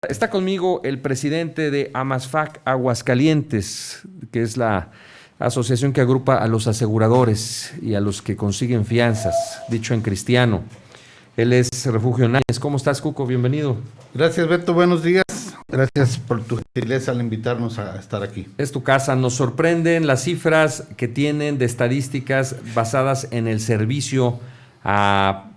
Está conmigo el presidente de AMASFAC Aguascalientes, que es la asociación que agrupa a los aseguradores y a los que consiguen fianzas, dicho en cristiano. Él es Refugio Náñez. ¿Cómo estás, Cuco? Bienvenido. Gracias, Beto. Buenos días. Gracias por tu gentileza al invitarnos a estar aquí. Es tu casa. Nos sorprenden las cifras que tienen de estadísticas basadas en el servicio a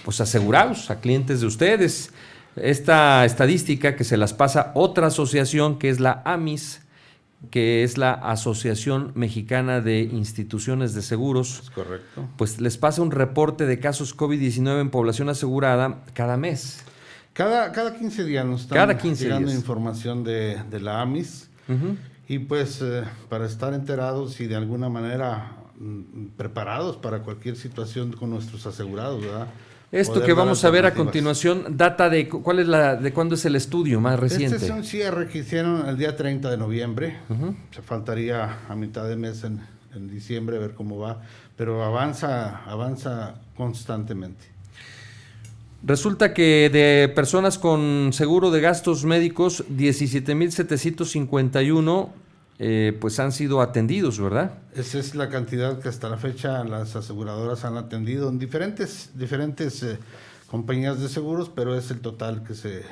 asegurados, a clientes de ustedes. Esta estadística que se las pasa otra asociación que es la AMIS, que es la Asociación Mexicana de Instituciones de Seguros. Es correcto. Pues les pasa un reporte de casos COVID-19 en población asegurada cada mes. Cada 15 días nos están llegando días. Información de la AMIS. Y pues para estar enterados y de alguna manera preparados para cualquier situación con nuestros asegurados, ¿verdad? Esto Poder que vamos a ver a alternativas. continuación data de de cuándo es el estudio más reciente. Este es un cierre que hicieron el día 30 de noviembre. Se faltaría a mitad de mes en diciembre a ver cómo va, pero avanza constantemente. Resulta que de personas con seguro de gastos médicos, 17,751 pues han sido atendidos, ¿verdad? Esa es la cantidad que hasta la fecha las aseguradoras han atendido en diferentes compañías de seguros, pero es el total que se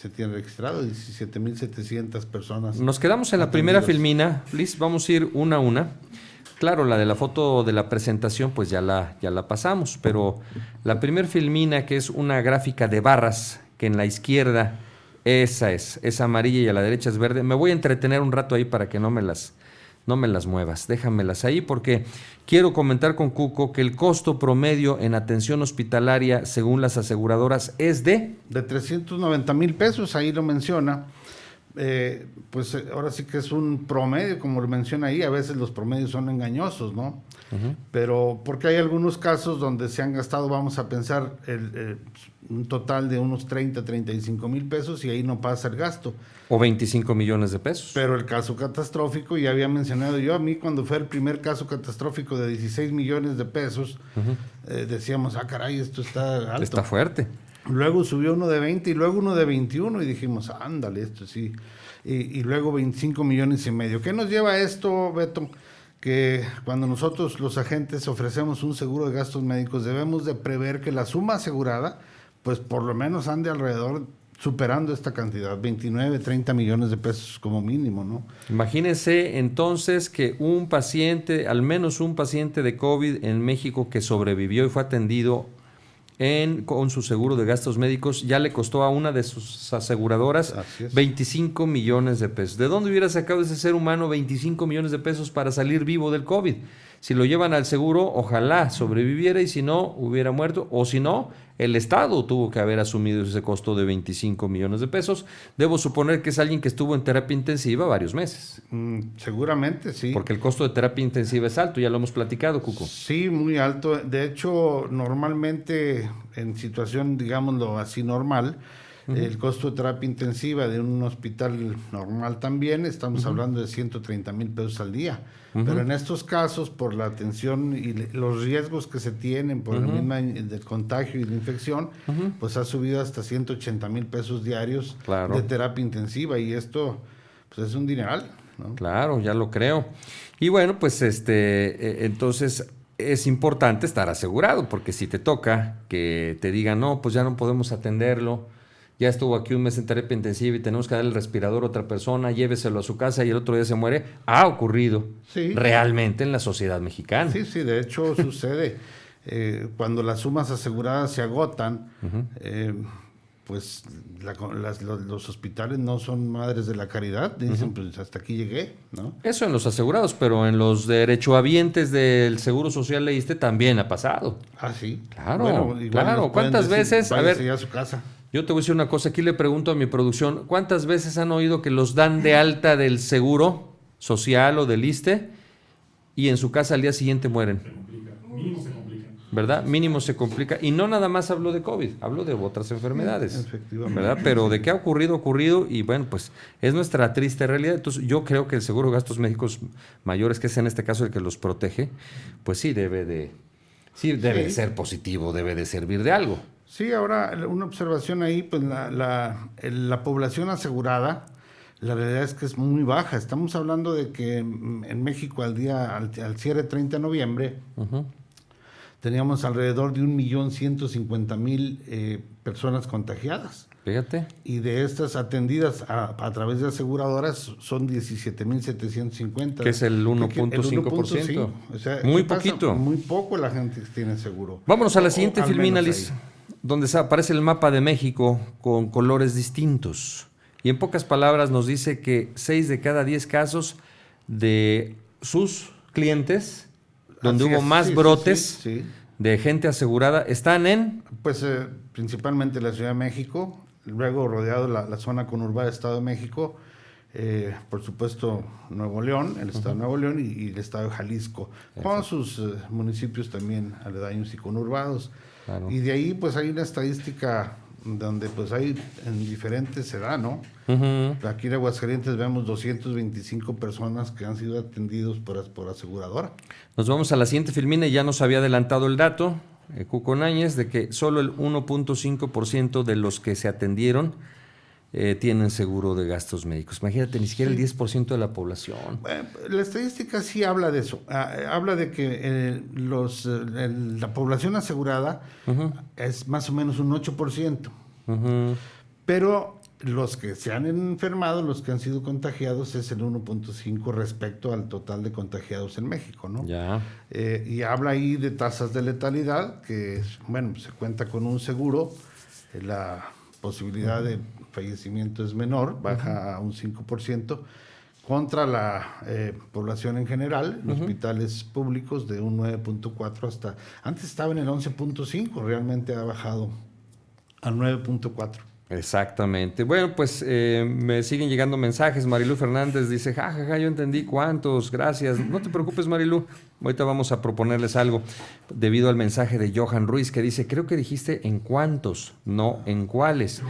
tiene registrado, 17,700 personas. Nos quedamos en la primera filmina, Liz, vamos a ir una a una. Claro, la de la foto de la presentación pues ya la pasamos, pero la primer filmina, que es una gráfica de barras, que en la izquierda es amarilla y a la derecha es verde. Me voy a entretener un rato ahí para que no me las muevas. Déjamelas ahí porque quiero comentar con Cuco que el costo promedio en atención hospitalaria, según las aseguradoras, es de 390,000 pesos, ahí lo menciona. Pues ahora sí que es un promedio, como lo menciona ahí. A veces los promedios son engañosos, ¿no? Pero porque hay algunos casos donde se han gastado, vamos a pensar, un total de unos 35,000 pesos y ahí no pasa el gasto. O 25 millones de pesos. Pero el caso catastrófico, ya había mencionado yo, a mí cuando fue el primer caso catastrófico de 16 millones de pesos, decíamos, caray, esto está alto. Está fuerte. Luego subió uno de 20 y luego uno de 21 y dijimos, ándale, esto sí. Y luego 25 millones y medio. ¿Qué nos lleva a esto, Beto? Que cuando nosotros los agentes ofrecemos un seguro de gastos médicos, debemos de prever que la suma asegurada, pues por lo menos ande alrededor, superando esta cantidad, 29, 30 millones de pesos como mínimo, ¿no? Imagínense entonces que un paciente, al menos un paciente de COVID en México que sobrevivió y fue atendido con su seguro de gastos médicos, ya le costó a una de sus aseguradoras 25 millones de pesos. ¿De dónde hubiera sacado ese ser humano 25 millones de pesos para salir vivo del COVID? Si lo llevan al seguro, ojalá sobreviviera, y si no, hubiera muerto, o si no, el Estado tuvo que haber asumido ese costo de 25 millones de pesos. Debo suponer que es alguien que estuvo en terapia intensiva varios meses. Seguramente, sí. Porque el costo de terapia intensiva es alto, ya lo hemos platicado, Cuco. Sí, muy alto. De hecho, normalmente en situación, digámoslo así, normal, el costo de terapia intensiva de un hospital normal también, estamos hablando de 130,000 pesos al día. Pero en estos casos, por la atención y los riesgos que se tienen por el mismo del contagio y la infección, pues ha subido hasta 180,000 pesos diarios de terapia intensiva, y esto pues es un dineral, ¿no? Claro, ya lo creo. Y bueno, pues entonces es importante estar asegurado, porque si te toca que te digan, no, pues ya no podemos atenderlo, ya estuvo aquí un mes en terapia intensiva y tenemos que darle el respirador a otra persona, lléveselo a su casa y el otro día se muere, ha ocurrido realmente en la sociedad mexicana. Sí, de hecho sucede. Cuando las sumas aseguradas se agotan, pues los hospitales no son madres de la caridad, dicen, pues hasta aquí llegué, ¿no? Eso en los asegurados, pero en los derechohabientes del Seguro Social leíste también ha pasado. Ah, sí. Claro, bueno, claro. ¿Cuántas veces? A ver, a su casa. Yo te voy a decir una cosa, aquí le pregunto a mi producción, ¿cuántas veces han oído que los dan de alta del Seguro Social o del ISSSTE y en su casa al día siguiente mueren? Se complica, mínimo se complica. ¿Verdad? Mínimo se complica. Y no nada más hablo de COVID, hablo de otras enfermedades. Efectivamente. ¿Verdad? Pero de qué ha ocurrido, y bueno, pues es nuestra triste realidad. Entonces yo creo que el seguro de gastos médicos mayores, que es en este caso el que los protege, pues sí debe de ser positivo, debe de servir de algo. Sí, ahora una observación ahí, pues la población asegurada, la realidad es que es muy baja. Estamos hablando de que en México al cierre 30 de noviembre, teníamos alrededor de 1.150.000 personas contagiadas. Fíjate. Y de estas atendidas a través de aseguradoras son 17.750. Que es el 1.5%. Sí. O sea, muy ¿qué pasa? poquito. Muy poco la gente que tiene seguro. Vámonos a la siguiente al filmina, menos Liz, ahí. donde aparece el mapa de México con colores distintos. Y en pocas palabras nos dice que 6 de cada 10 casos de sus clientes, donde Así hubo es, más sí, brotes sí. de gente asegurada, están en... Pues principalmente la Ciudad de México, luego rodeado la zona conurbada del Estado de México, por supuesto Nuevo León, el Estado de Nuevo León y el Estado de Jalisco, con sus municipios también aledaños y conurbados. Claro. Y de ahí pues hay una estadística donde pues hay en diferentes edad, ¿no? Aquí en Aguascalientes vemos 225 personas que han sido atendidos por aseguradora. Nos vamos a la siguiente filmina y ya nos había adelantado el dato, Cuco Náñez, de que solo el 1.5% de los que se atendieron tienen seguro de gastos médicos. Imagínate, ni siquiera el 10% de la población. La estadística sí habla de eso. Habla de que la población asegurada es más o menos un 8%. Pero los que se han enfermado, los que han sido contagiados, es el 1.5 respecto al total de contagiados en México, ¿no? Ya. Y habla ahí de tasas de letalidad, que se cuenta con un seguro, la posibilidad de fallecimiento es menor, baja a un 5%, contra la población en general, en hospitales públicos de un 9.4 hasta... Antes estaba en el 11.5, realmente ha bajado al 9.4. Exactamente. Bueno, pues me siguen llegando mensajes. Marilu Fernández dice, jajaja, yo entendí cuántos, gracias. No te preocupes, Marilu, ahorita vamos a proponerles algo debido al mensaje de Johan Ruiz que dice, creo que dijiste en cuántos, no en cuáles.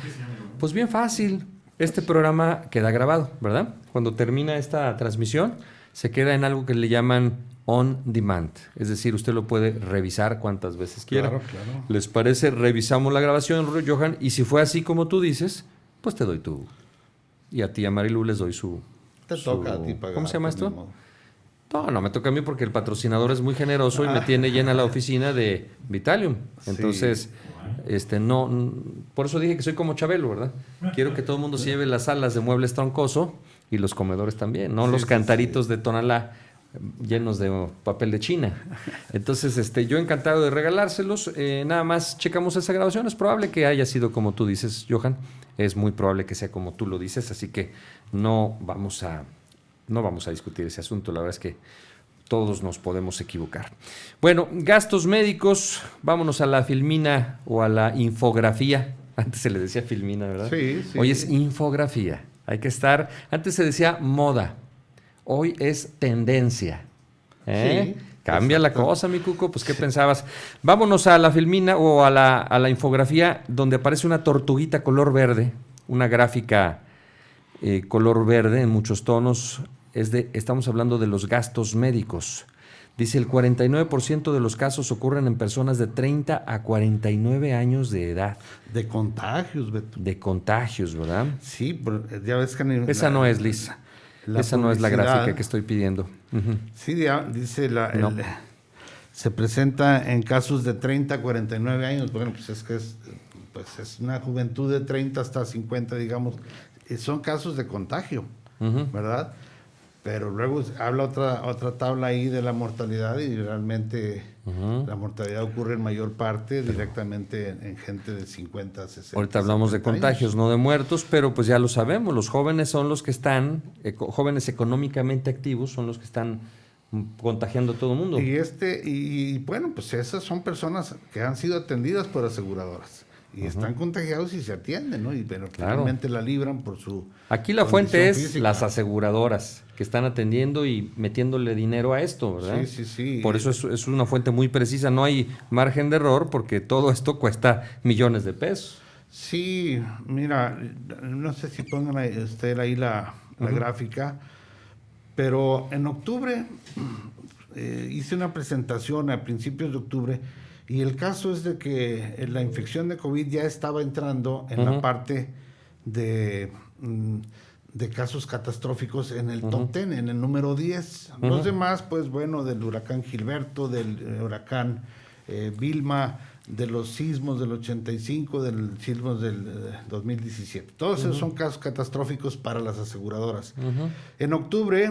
Pues bien fácil, este programa queda grabado, ¿verdad? Cuando termina esta transmisión, se queda en algo que le llaman on demand, es decir, usted lo puede revisar cuantas veces quiera. Claro. ¿Les parece? Revisamos la grabación, Johan, y si fue así como tú dices, pues te doy tú. Y a ti, a Marilu, les doy su... Te toca a ti pagar. ¿Cómo se llama pues, ni esto? modo. No me toca a mí porque el patrocinador es muy generoso y me tiene llena la oficina de Vitalium. Entonces, no, por eso dije que soy como Chabelo, ¿verdad? Quiero que todo el mundo se lleve las salas de muebles Troncoso y los comedores también, no los cantaritos de Tonalá llenos de papel de China. Entonces, yo encantado de regalárselos. Nada más checamos esa grabación. Es probable que haya sido como tú dices, Johan. Es muy probable que sea como tú lo dices, así que no vamos a discutir ese asunto. La verdad es que todos nos podemos equivocar. Bueno, gastos médicos. Vámonos a la filmina o a la infografía. Antes se le decía filmina, ¿verdad? Sí. Hoy es infografía. Hay que estar... Antes se decía moda. Hoy es tendencia. Sí, Cambia exacto. la cosa, mi Cuco. Pues, ¿qué pensabas? Vámonos a la filmina o a la infografía donde aparece una tortuguita color verde, una gráfica color verde en muchos tonos. Estamos hablando de los gastos médicos. Dice, el 49% de los casos ocurren en personas de 30 a 49 años de edad. De contagios, Beto. De contagios, ¿verdad? Sí, ya ves que... Esa no es, Liz. Esa no es la gráfica que estoy pidiendo. Sí, dice No. se presenta en casos de 30 a 49 años. Bueno, pues es que es una juventud de 30 hasta 50, digamos. Son casos de contagio, ¿verdad? Pero luego habla otra tabla ahí de la mortalidad y realmente la mortalidad ocurre en mayor parte directamente en gente de 50 a 60. Ahorita hablamos de 70 años. contagios, no de muertos, pero pues ya lo sabemos, los jóvenes son los que están, jóvenes económicamente activos son los que están contagiando a todo el mundo. Y bueno, pues esas son personas que han sido atendidas por aseguradoras y están contagiados y se atienden, ¿no? Pero finalmente la libran por su... Aquí la fuente es física. las aseguradoras que están atendiendo y metiéndole dinero a esto, ¿verdad? Sí. Por eso es una fuente muy precisa, no hay margen de error porque todo esto cuesta millones de pesos. Sí, mira, no sé si pongan ahí la gráfica, pero en octubre hice una presentación a principios de octubre Y el caso es de que la infección de COVID ya estaba entrando en la parte de casos catastróficos en el top 10, en el número 10. Los demás, pues bueno, del huracán Gilberto, del huracán Vilma, de los sismos del 85, del sismos del 2017. Todos esos son casos catastróficos para las aseguradoras. En octubre,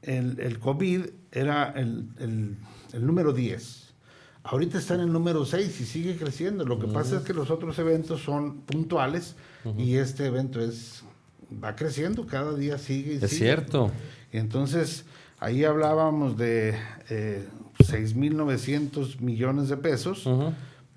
el COVID era el número 10. Ahorita está en el número 6 y sigue creciendo. Lo que pasa es que los otros eventos son puntuales y este evento va creciendo, cada día sigue y sigue. Es cierto. Y entonces, ahí hablábamos de 6,900 millones de pesos,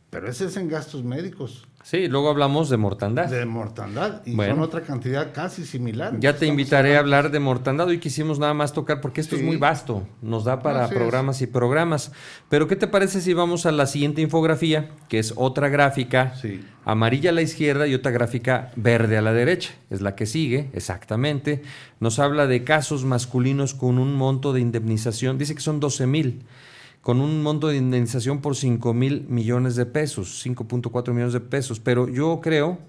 pero ese es en gastos médicos. Sí, luego hablamos de mortandad. De mortandad, y bueno, son otra cantidad casi similar. Ya te invitaré a hablar de mortandad. Hoy quisimos nada más tocar, porque esto es muy vasto, nos da para programas y programas. Pero ¿qué te parece si vamos a la siguiente infografía, que es otra gráfica, amarilla a la izquierda y otra gráfica verde a la derecha? Es la que sigue, exactamente. Nos habla de casos masculinos con un monto de indemnización, dice que son 12,000, con un monto de indemnización por 5,000 millones de pesos, 5.4 millones de pesos. Pero yo creo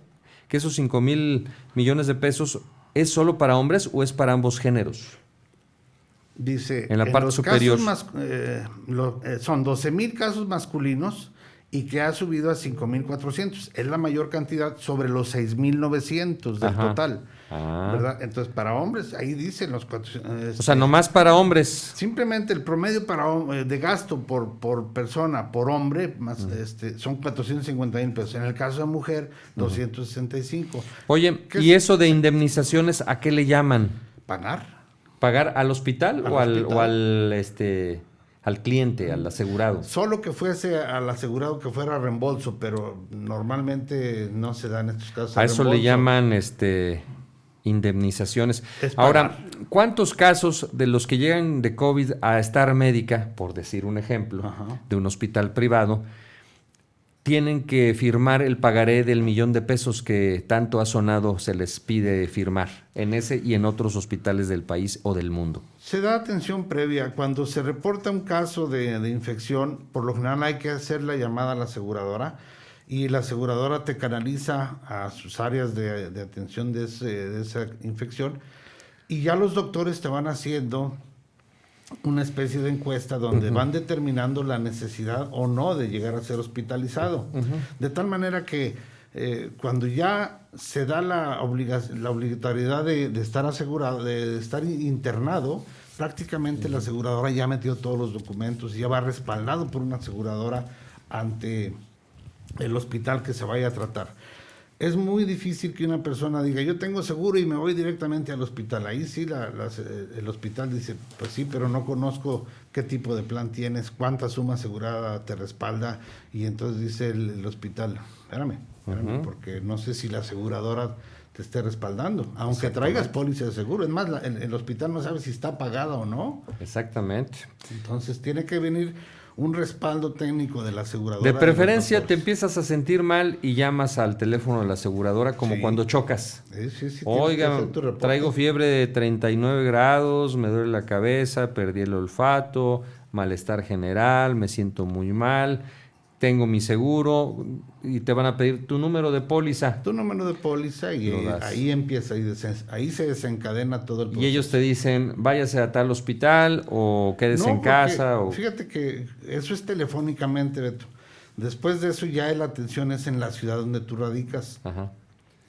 que esos 5,000 millones de pesos ¿es solo para hombres o es para ambos géneros? Dice, en la parte superior. Son 12,000 casos masculinos y que ha subido a 5,400. Es la mayor cantidad sobre los 6,900 del total. ¿Verdad? Entonces, para hombres, ahí dicen los 400. O sea, nomás para hombres. Simplemente el promedio de gasto por persona, por hombre, más son 450,000 pesos. En el caso de mujer, 265. Oye, ¿y eso de indemnizaciones a qué le llaman? ¿Pagar al hospital o al cliente, al asegurado? Solo que fuese al asegurado que fuera reembolso, pero normalmente no se dan estos casos. A eso le llaman indemnizaciones. Ahora, ¿cuántos casos de los que llegan de COVID a Star Médica, por decir un ejemplo, de un hospital privado, tienen que firmar el pagaré del $1,000,000 que tanto ha sonado se les pide firmar en ese y en otros hospitales del país o del mundo? Se da atención previa. Cuando se reporta un caso de infección, por lo general hay que hacer la llamada a la aseguradora y la aseguradora te canaliza a sus áreas de atención de esa infección, y ya los doctores te van haciendo una especie de encuesta donde van determinando la necesidad o no de llegar a ser hospitalizado. De tal manera que cuando ya se da la obligatoriedad de estar asegurado, de estar internado, prácticamente la aseguradora ya metió todos los documentos y ya va respaldado por una aseguradora ante el hospital que se vaya a tratar. Es muy difícil que una persona diga, yo tengo seguro y me voy directamente al hospital. Ahí sí el hospital dice, pues sí, pero no conozco qué tipo de plan tienes, cuánta suma asegurada te respalda, y entonces dice el hospital, espérame, porque no sé si la aseguradora te esté respaldando, aunque traigas póliza de seguro. Es más, el hospital no sabe si está pagada o no. Exactamente. Entonces tiene que venir un respaldo técnico de la aseguradora. De preferencia te empiezas a sentir mal y llamas al teléfono de la aseguradora como cuando chocas. Sí, oiga, traigo fiebre de 39 grados, me duele la cabeza, perdí el olfato, malestar general, me siento muy mal, tengo mi seguro, y te van a pedir tu número de póliza. Tu número de póliza, y ahí empieza, ahí se desencadena todo el proceso. Y ellos te dicen, váyase a tal hospital o quédese en casa. Fíjate que eso es telefónicamente, Beto. Después de eso ya la atención es en la ciudad donde tú radicas.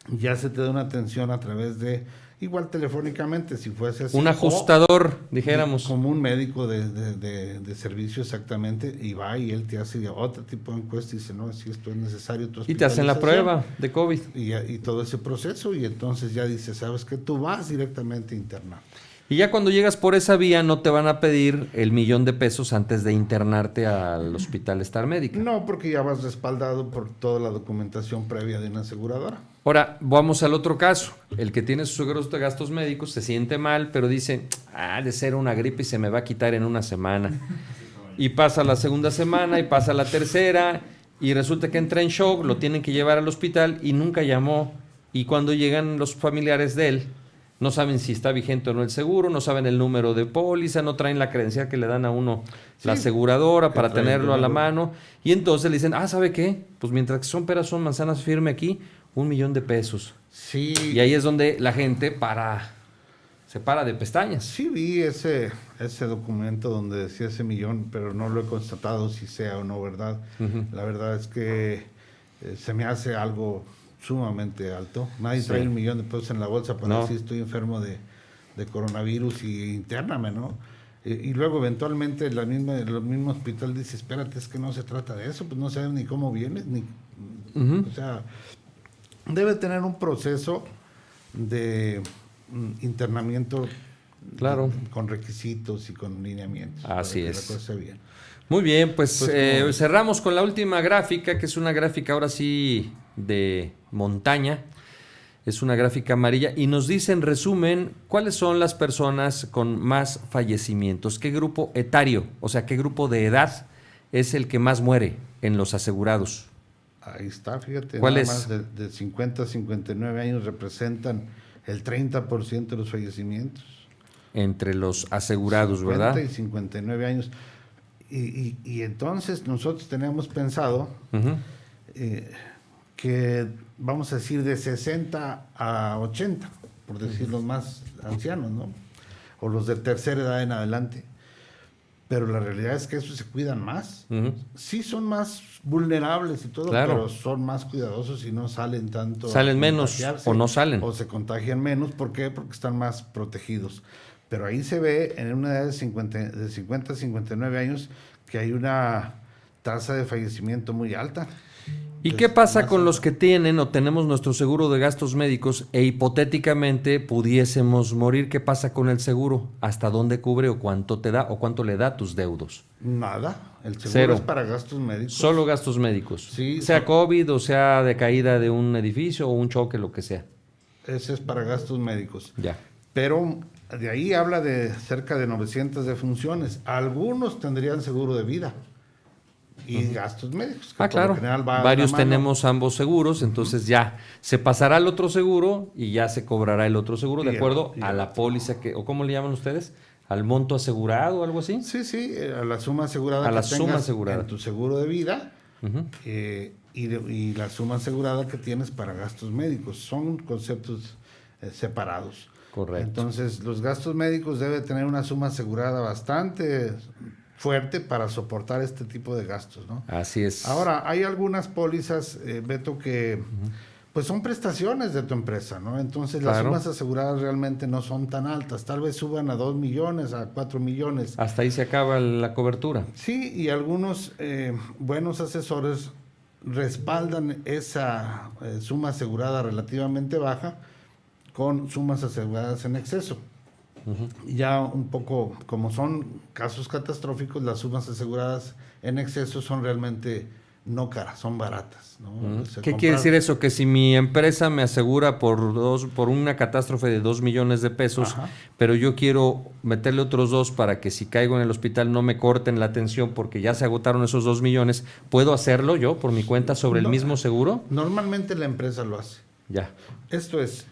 Ya se te da una atención a través de, igual telefónicamente, si fuese así. Un ajustador, dijéramos. Como un médico de servicio, exactamente, y va y él te hace otro tipo de encuesta y dice, no, si esto es necesario. Y te hacen la prueba de COVID. Y todo ese proceso, y entonces ya dice, sabes que tú vas directamente a internar. Y ya cuando llegas por esa vía no te van a pedir el $1,000,000 antes de internarte al hospital Star Médica. No, porque ya vas respaldado por toda la documentación previa de una aseguradora. Ahora, vamos al otro caso. El que tiene sus seguros de gastos médicos se siente mal, pero dice, de ser una gripe y se me va a quitar en una semana. Y pasa la segunda semana y pasa la tercera y resulta que entra en shock, lo tienen que llevar al hospital y nunca llamó. Y cuando llegan los familiares de él, no saben si está vigente o no el seguro, no saben el número de póliza, no traen la credencial que le dan a uno la Sí, aseguradora que para trae el tenerlo a la número. mano, y entonces le dicen, ¿sabe qué? Pues mientras que son peras, son manzanas, firme aquí, 1,000,000 de pesos. Sí, Y ahí es donde la gente se para de pestañas. sí vi ese documento donde decía ese millón, pero no lo he constatado si sea o no verdad. Ujú. La verdad es que se me hace algo sumamente alto. Nadie Sí. trae 1,000,000 de pesos en la bolsa para No. decir estoy enfermo de coronavirus y intername, ¿no? Y luego eventualmente el mismo hospital dice, espérate, es que no se trata de eso, pues no sabes ni cómo vienes, ni... Ujú. O sea, debe tener un proceso de internamiento Claro. con requisitos y con lineamientos. Así para que es. la cosa sea bien. Muy bien, pues, Pues, ¿cómo ves? cerramos con la última gráfica, que es una gráfica ahora sí de montaña. Es una gráfica amarilla y nos dice en resumen cuáles son las personas con más fallecimientos, qué grupo etario, o sea, qué grupo de edad es el que más muere en los asegurados. Ahí está, fíjate, ¿Cuál nada es? más de 50 a 59 años representan el 30% de los fallecimientos. Entre los asegurados, 50 ¿verdad? y 59 años. Y entonces nosotros teníamos pensado Ujú. que, vamos a decir, de 60 a 80, por decir los más ancianos, ¿no? O los de tercera edad en adelante. Pero la realidad es que esos se cuidan más. Ujú. Sí son más vulnerables y todo, Claro. pero son más cuidadosos y no salen tanto. Salen a menos contagiarse, o no salen. O se contagian menos. ¿Por qué? Porque están más protegidos. Pero ahí se ve en una edad de 50 a 59 años que hay una tasa de fallecimiento muy alta. ¿Y Es qué pasa más con alta. los que tienen o tenemos nuestro seguro de gastos médicos e hipotéticamente pudiésemos morir? ¿Qué pasa con el seguro? ¿Hasta dónde cubre o cuánto te da o cuánto le da a tus deudos? Nada. El seguro Cero. es para gastos médicos. Solo gastos médicos. Sí, sea so- COVID o sea de caída de un edificio o un choque, lo que sea. Ese es para gastos médicos. Ya. Pero de ahí habla de cerca de 900 defunciones. Algunos tendrían seguro de vida y gastos médicos. que por lo Claro. general va de la Varios mano. tenemos ambos seguros, entonces ya se pasará al otro seguro y ya se cobrará el otro seguro de Y el- acuerdo y a el la otro. póliza que, o ¿cómo le llaman ustedes? ¿Al monto asegurado o algo así? Sí, sí, a la suma asegurada A la que suma tengas asegurada. en tu seguro de vida Ujú. y la suma asegurada que tienes para gastos médicos. Son conceptos separados. Correcto. Entonces, los gastos médicos deben tener una suma asegurada bastante fuerte para soportar este tipo de gastos, ¿no? Así es. Ahora, hay algunas pólizas, Beto, que pues son prestaciones de tu empresa, ¿no? Entonces las Claro. sumas aseguradas realmente no son tan altas. Tal vez suban a 2 millones, a 4 millones. Hasta ahí se acaba la cobertura. Sí, y algunos buenos asesores respaldan esa suma asegurada relativamente baja con sumas aseguradas en exceso. Ya un poco, como son casos catastróficos, las sumas aseguradas en exceso son realmente no caras, son baratas, ¿no? Se ¿Qué compran- quiere decir eso? Que si mi empresa me asegura por una catástrofe de 2 millones de pesos, Ajá. pero yo quiero meterle otros 2 para que si caigo en el hospital no me corten la atención porque ya se agotaron esos 2 millones, ¿puedo hacerlo yo por mi cuenta sobre el No. mismo seguro? Normalmente la empresa lo hace. Ya. Esto es,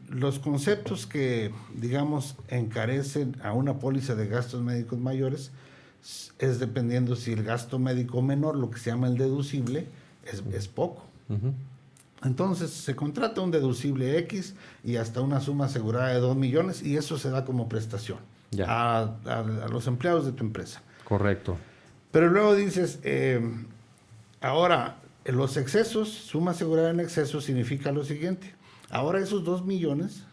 los conceptos que, digamos, encarecen a una póliza de gastos médicos mayores es dependiendo si el gasto médico menor, lo que se llama el deducible, es poco. Ujú. Entonces se contrata un deducible X y hasta una suma asegurada de 2 millones y eso se da como prestación Ya. a los empleados de tu empresa. Correcto. Pero luego dices, ahora, los excesos, suma asegurada en exceso significa lo siguiente. Ahora esos 2 millones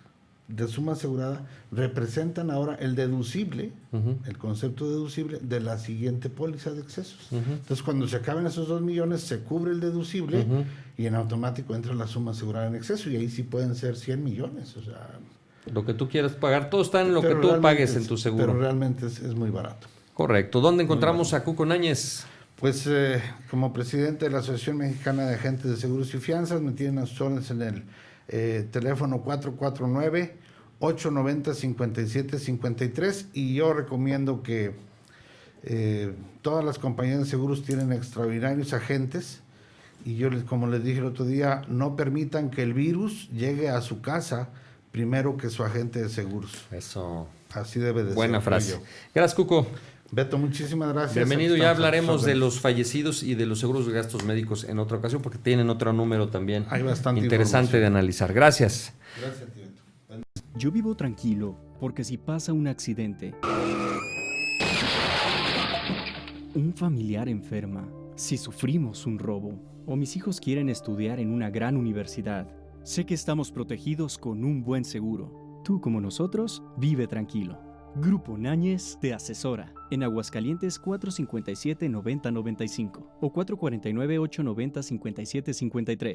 de suma asegurada representan ahora el deducible, Ujú. el concepto deducible de la siguiente póliza de excesos. Ujú. Entonces, cuando se acaben esos 2 millones, se cubre el deducible Ujú. y en automático entra la suma asegurada en exceso y ahí sí pueden ser 100 millones. O sea, Lo que tú quieras pagar, todo está en lo que pero tú realmente pagues en tu seguro. Pero realmente es muy barato. Correcto. ¿Dónde encontramos a Cuco Náñez? Pues como presidente de la Asociación Mexicana de Agentes de Seguros y Fianzas, me tienen a sus órdenes en el teléfono 449-890-5753 y yo recomiendo que todas las compañías de seguros tienen extraordinarios agentes y yo, como les dije el otro día, no permitan que el virus llegue a su casa primero que su agente de seguros. Eso. Así debe de ser. Buena frase. creo yo. Gracias, Cuco. Beto, muchísimas gracias. Bienvenido. Aquí Ya estamos a tus hablaremos de órdenes. los fallecidos y de los seguros de gastos médicos en otra ocasión, porque tienen otro número también Hay bastante interesante de información. analizar. Gracias. Gracias, tío Beto. Yo vivo tranquilo porque si pasa un accidente, un familiar enferma, si sufrimos un robo o mis hijos quieren estudiar en una gran universidad, sé que estamos protegidos con un buen seguro. Tú como nosotros, vive tranquilo. Grupo Náñez te asesora en Aguascalientes 457-9095 o 449-890-5753.